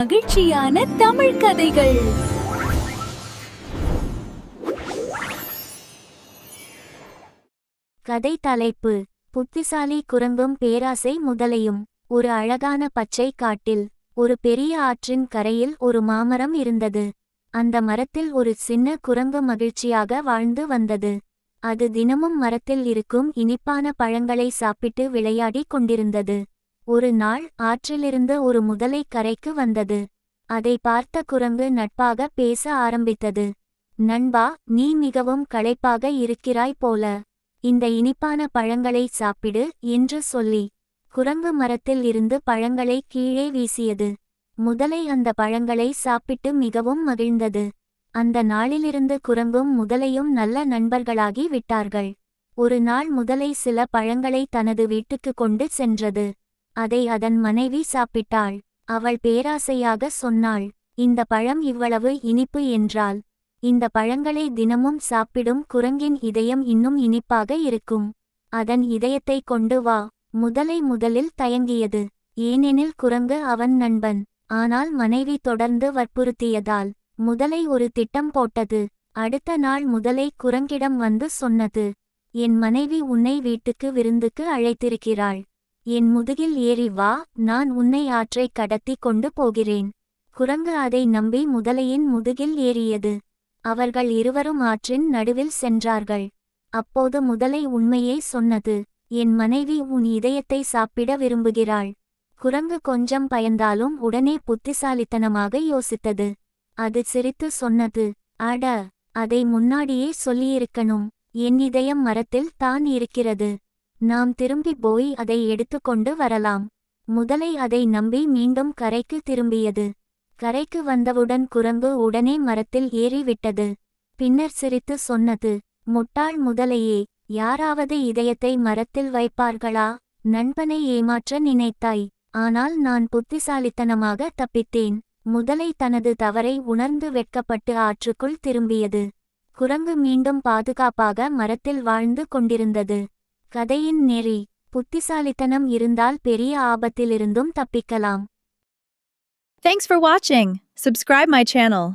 மகிழ்ச்சியான தமிழ் கதைகள். கதை தலைப்பு: புத்திசாலி குரங்கும் பேராசை முதலையும். ஒரு அழகான பச்சை காட்டில் ஒரு பெரிய ஆற்றின் கரையில் ஒரு மாமரம் இருந்தது. அந்த மரத்தில் ஒரு சின்ன குரங்கு மகிழ்ச்சியாக வாழ்ந்து வந்தது. அது தினமும் மரத்தில் இருக்கும் இனிப்பான பழங்களை சாப்பிட்டு விளையாடிக் கொண்டிருந்தது. ஒரு நாள் ஆற்றிலிருந்து ஒரு முதலை கரைக்கு வந்தது. அதை பார்த்த குரங்கு நட்பாக பேச ஆரம்பித்தது. நண்பா, நீ மிகவும் களைப்பாக இருக்கிறாய் போல. இந்த இனிப்பான பழங்களை சாப்பிடு என்று சொல்லி குரங்கு மரத்தில் இருந்து பழங்களை கீழே வீசியது. முதலை அந்த பழங்களை சாப்பிட்டு மிகவும் மகிழ்ந்தது. அந்த நாளிலிருந்து குரங்கும் முதலையும் நல்ல நண்பர்களாகி விட்டார்கள். ஒரு நாள் முதலை சில பழங்களை தனது வீட்டுக்கு கொண்டு சென்றது. அதை அதன் மனைவி சாப்பிட்டாள். அவள் பேராசையாக சொன்னாள், இந்த பழம் இவ்வளவு இனிப்பு என்றால் இந்த பழங்களை தினமும் சாப்பிடும் குரங்கின் இதயம் இன்னும் இனிப்பாக இருக்கும். அதன் இதயத்தை கொண்டு வா. முதலை முதலில் தயங்கியது, ஏனெனில் குரங்கு அவன் நண்பன். ஆனால் மனைவி தொடர்ந்து வற்புறுத்தியதால் முதலை ஒரு திட்டம் போட்டது. அடுத்த நாள் முதலை குரங்கிடம் வந்து சொன்னது, என் மனைவி உன்னை வீட்டுக்கு விருந்துக்கு அழைத்திருக்கிறாள். என் முதுகில் ஏறி வா, நான் உன்னை ஆற்றை கடத்தி கொண்டு போகிறேன். குரங்கு அதை நம்பி முதலையின் முதுகில் ஏறியது. அவர்கள் இருவரும் ஆற்றின் நடுவில் சென்றார்கள். அப்போது முதலை உண்மையை சொன்னது, என் மனைவி உன் இதயத்தை சாப்பிட விரும்புகிறாள். குரங்கு கொஞ்சம் பயந்தாலும் உடனே புத்திசாலித்தனமாக யோசித்தது. அது சிரித்து சொன்னது, அட, அதை முன்னாடியே சொல்லியிருக்கணும். என் இதயம் மரத்தில் தான் இருக்கிறது. நாம் திரும்பி போய் அதை எடுத்துக்கொண்டு வரலாம். முதலை அதை நம்பி மீண்டும் கரைக்கு திரும்பியது. கரைக்கு வந்தவுடன் குரங்கு உடனே மரத்தில் ஏறிவிட்டது. பின்னர் சிரித்து சொன்னது, முட்டாள் முதலையே, யாராவது இதயத்தை மரத்தில் வைப்பார்களா? நண்பனை ஏமாற்ற நினைத்தாய். ஆனால் நான் புத்திசாலித்தனமாக தப்பித்தேன். முதலை தனது தவறை உணர்ந்து வெட்கப்பட்டு ஆற்றுக்குள் திரும்பியது. குரங்கு மீண்டும் பாதுகாப்பாக மரத்தில் வாழ்ந்து கொண்டிருந்தது. கதையின் நெறி: புத்திசாலித்தனம் இருந்தால் பெரிய ஆபத்திலிருந்தும் தப்பிக்கலாம். Thanks for watching. Subscribe my channel